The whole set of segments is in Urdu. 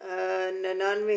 99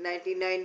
99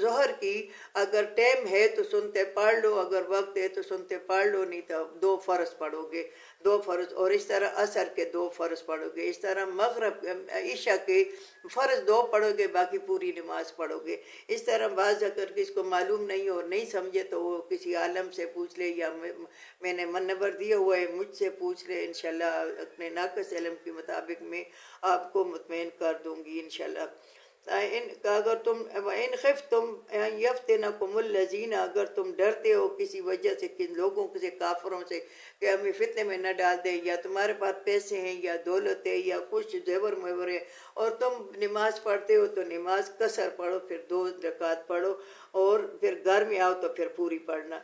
ظہر کی اگر ٹائم ہے تو سنتے پڑھ لو، اگر وقت ہے تو سنتے پڑھ لو، نہیں تو 2 فرض پڑھو گے، 2 فرض، اور اس طرح عصر کے 2 فرض پڑھو گے، اس طرح مغرب عشاء کے فرض 2 پڑھو گے، باقی پوری نماز پڑھو گے۔ اس طرح بعض اگر کسی کو معلوم نہیں اور نہیں سمجھے تو وہ کسی عالم سے پوچھ لے، یا میں نے نمبر دیا ہوا ہے مجھ سے پوچھ لے، انشاءاللہ اپنے ناقص علم کے مطابق میں آپ کو مطمئن کر دوں گی انشاءاللہ۔ اگر تم ان خفتم یفتنکم الذین، اگر تم ڈرتے ہو کسی وجہ سے کن لوگوں سے، کافروں سے، کہ ہمیں فتنے میں نہ ڈال دیں، یا تمہارے پاس پیسے ہیں یا دولت ہے یا کچھ زیور میور ہے، اور تم نماز پڑھتے ہو تو نماز قصر پڑھو، پھر 2 رکعت پڑھو، اور پھر گھر میں آؤ تو پھر پوری پڑھنا۔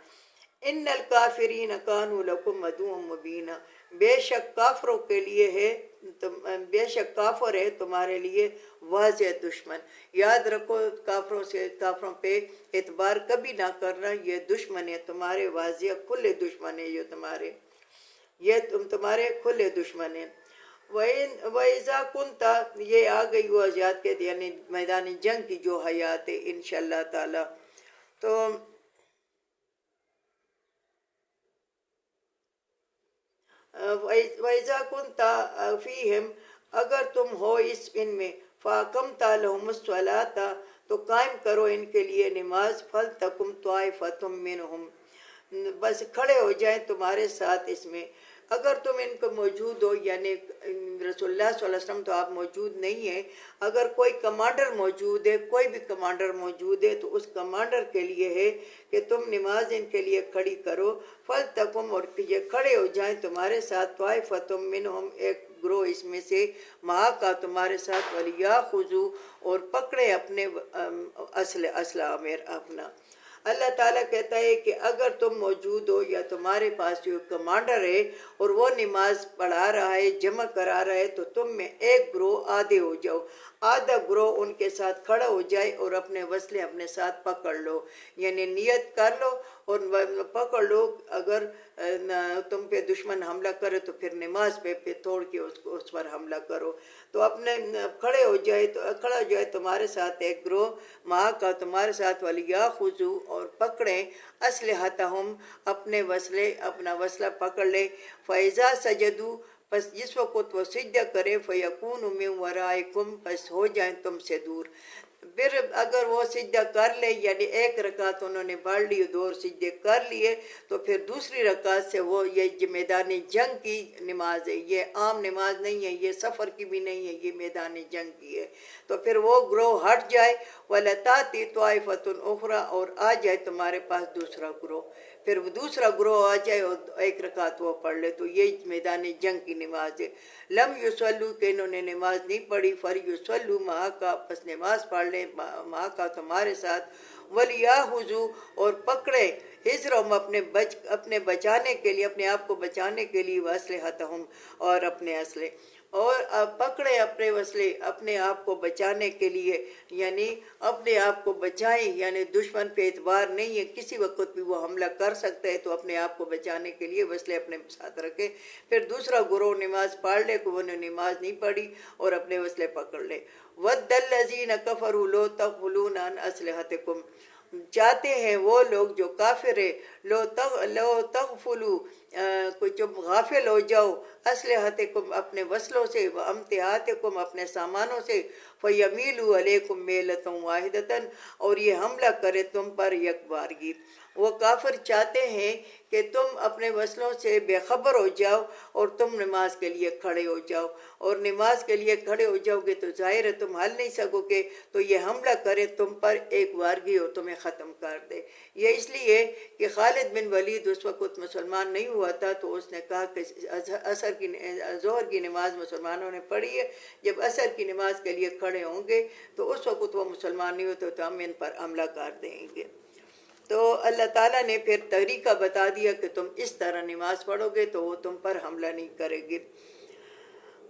ان الکافرین کانوا لکم عدوا مبینا، بے شک کافروں کے لیے ہے، بے شک کافر ہے تمہارے لیے واضح دشمن۔ یاد رکھو کافروں پہ اعتبار کبھی نہ کرنا، یہ دشمن ہے تمہارے، واضح کھلے دشمن ہے یہ تمہارے کھلے دشمن ہیں۔ وَإِذَا كُنْتَ، یہ آ گئی وہ آیات کے یعنی میدان جنگ کی جو حیات ہے انشاءاللہ تعالی۔ تو وَإِذَا كُنْتَ فِيهِمْ، اگر تم ہو اس ان میں، فَأَقَمْتَ لَهُمُ الصَّلَاةَ، تو قائم کرو ان کے لیے نماز، فَلْتَقُمْ طَائِفَةٌ مِّنْهُمْ، بس کھڑے ہو جائیں تمہارے ساتھ اس میں۔ اگر تم ان کو موجود ہو، یعنی رسول اللہ صلی اللہ علیہ وسلم تو آپ موجود نہیں ہیں، اگر کوئی کمانڈر موجود ہے، کوئی بھی کمانڈر موجود ہے، تو اس کمانڈر کے لیے ہے کہ تم نماز ان کے لیے کھڑی کرو، فَلْتَقُمْ، اور یہ کھڑے ہو جائیں تمہارے ساتھ، طَائِفَةٌ مِّنْهُمْ، ایک گروہ اس میں سے، کا تمہارے ساتھ، وَلْيَأْخُذُوا، اور پکڑے اپنے اسلحہ اپنا۔ اللہ تعالیٰ کہتا ہے کہ اگر تم موجود ہو یا تمہارے پاس جو کمانڈر ہے اور وہ نماز پڑھا رہا ہے، جمع کرا رہا ہے، تو تم میں ایک گروہ آدھے ہو جاؤ، آدھا گروہ ان کے ساتھ کھڑا ہو جائے اور اپنے وسلے اپنے ساتھ پکڑ لو، یعنی نیت کر لو اور پکڑ لو۔ اگر تم پہ دشمن حملہ کرے تو پھر نماز پہ توڑ کے اس پر حملہ کرو، تو اپنے کھڑے ہو جائے تمہارے ساتھ ایک گروہ کا تمہارے ساتھ، وَلْيَأْخُذُوا، اور پکڑیں، اسلحتہم، اپنے وسلے، اپنا وسلہ پکڑ لیں، فَإِذَا سَجَدُوا، پس جس وقت وہ سجدہ کریں، فَيَكُونُوا مِن وَرَائِكُمْ، پس ہو جائیں تم سے دور۔ پھر اگر وہ سجدہ کر لے، یعنی ایک رکعت انہوں نے پڑھ لی، 2 سجدے کر لیے، تو پھر دوسری رکعت سے وہ یہ میدان جنگ کی نماز ہے، یہ عام نماز نہیں ہے، یہ سفر کی بھی نہیں ہے، یہ میدان جنگ کی ہے، تو پھر وہ گروہ ہٹ جائے، وَلَتَأْتِ طَائِفَةٌ أُخْرَىٰ، اور آ جائے تمہارے پاس دوسرا گروہ، پھر وہ دوسرا گروہ آ جائے اور ایک رکعت وہ پڑھ لے، تو یہ میدان جنگ کی نماز ہے۔ لم یصلوا، کہ انہوں نے نماز نہیں پڑھی، فلیصلوا معک، پس نماز پڑھ لیں معک تمہارے ساتھ، ولیأخذوا، اور پکڑے، حذرہم، اپنے بچانے کے لیے، اپنے آپ کو بچانے کے لیے، واسلحتہم، اور اپنے اسلحے، اور پکڑے اپنے وسلے اپنے آپ کو بچانے کے لیے، یعنی اپنے آپ کو بچائیں، یعنی دشمن پہ اعتبار نہیں ہے، کسی وقت بھی وہ حملہ کر سکتا ہے، تو اپنے آپ کو بچانے کے لیے وسلے اپنے ساتھ رکھے۔ پھر دوسرا گروہ نماز پڑھ لے کہ انہوں نے نماز نہیں پڑھی، اور اپنے وسلے پکڑ لے۔ وَدَّ الَّذِينَ كَفَرُوا لَوْ تَغْفُلُونَ عَنْ أَسْلِحَتِكُمْ، چاہتے ہیں وہ لوگ جو کافر ہے، لو تغفلوا، کچھ غافل ہو جاؤ، اسلحتکم، اپنے وسلوں سے، وامتعاتکم، اپنے سامانوں سے، فیمیلوا علیکم میلۃ واحدۃ، اور یہ حملہ کرے تم پر یک بارگی۔ وہ کافر چاہتے ہیں کہ تم اپنے وسلوں سے بے خبر ہو جاؤ اور تم نماز کے لیے کھڑے ہو جاؤ، اور نماز کے لیے کھڑے ہو جاؤ گے تو ظاہر ہے تم ہل نہیں سکو گے، تو یہ حملہ کرے تم پر ایک وارگی اور تمہیں ختم کر دے۔ یہ اس لیے کہ خالد بن ولید اس وقت مسلمان نہیں ہوا تھا، تو اس نے کہا کہ ظہر کی نماز مسلمانوں نے پڑھی ہے، جب عصر کی نماز کے لیے کھڑے ہوں گے تو اس وقت وہ مسلمان نہیں ہوتے تو ہم ان پر حملہ کر دیں گے۔ تو اللہ تعالیٰ نے پھر طریقہ بتا دیا کہ تم اس طرح نماز پڑھو گے تو وہ تم پر حملہ نہیں کرے گے۔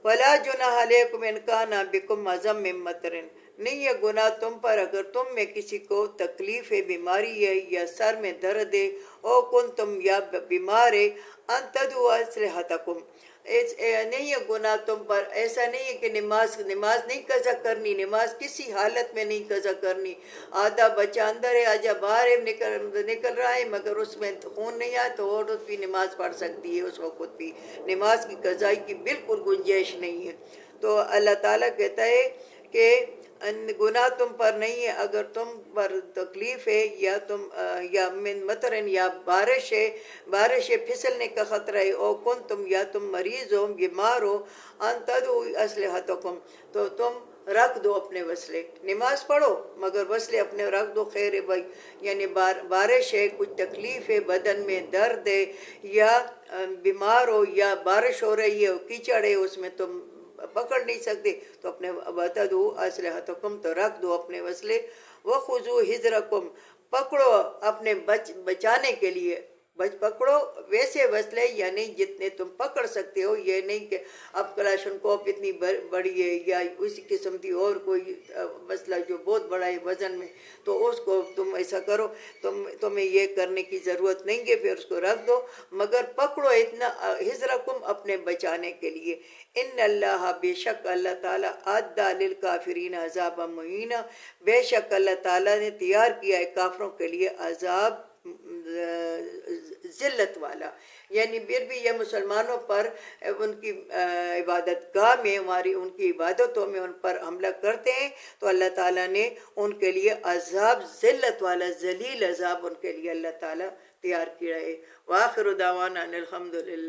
وَلَا جُنَاحَ عَلَيْكُمْ إِنْ كَانَ بِكُمْ أَذًى مِّن مَطَرٍ، نہیں ہے گناہ تم پر اگر تم میں کسی کو تکلیف ہے، بیماری ہے، یا سر میں درد ہے، او کن تم یا بیمار ہے، ان تدعوا اسلحتکم، نہیں ہے گناہ تم پر، ایسا نہیں ہے کہ نماز نہیں قضا کرنی، نماز کسی حالت میں نہیں قضا کرنی. آدھا بچہ اندر ہے، آجا باہر ہے، نکل رہا ہے، مگر اس میں خون نہیں آیا تو عورت بھی نماز پڑھ سکتی ہے اس وقت بھی. نماز کی قضائی کی بالکل گنجائش نہیں ہے. تو اللہ تعالیٰ کہتا ہے کہ گناہ تم پر نہیں ہے اگر تم پر تکلیف ہے یا یا من مطرن یا بارش ہے پھسلنے کا خطرہ ہے، او کن تم یا تم مریض ہو، بیمار ہو، ان تدعو اسلحتکم، تو تم رکھ دو اپنے وسلے. نماز پڑھو مگر وسلے اپنے رکھ دو. خیر بھائی، یعنی بارش ہے، کچھ تکلیف ہے، بدن میں درد ہے، یا بیمار ہو، یا بارش ہو رہی ہے، کیچڑ ہے، اس میں تم پکڑ نہیں سکتے تو اپنے وَتَدُو أَسْلِحَتَكُمْ، تو رکھ دو اپنے وسلے. وَخُذُوا حِذْرَكُمْ، پکڑو اپنے بچانے کے لیے، پکڑو ویسے وسلے، یعنی جتنے تم پکڑ سکتے ہو. یہ نہیں کہ اب کلاشن کوپ اتنی بڑی ہے یا اسی قسم کی اور کوئی مسئلہ جو بہت بڑا ہے وزن میں، تو اس کو تم ایسا کرو، تمہیں یہ کرنے کی ضرورت نہیں ہے، پھر اس کو رکھ دو. مگر پکڑو اتنا حذرکم، اپنے بچانے کے لیے. ان اللہ، بے شک اللہ تعالیٰ، اعدّ للکافرین عذابا مہینا، بے شک اللہ تعالیٰ نے تیار کیا ہے کافروں کے لیے عذاب ذلت والا. یعنی پھر بھی یہ مسلمانوں پر ان کی عبادت گاہ میں، ان کی عبادتوں میں ان پر حملہ کرتے ہیں تو اللہ تعالیٰ نے ان کے لیے عذاب ذلت والا، ذلیل عذاب ان کے لیے اللہ تعالیٰ تیار کیا ہے. وآخر دعوانا ان الحمدللہ.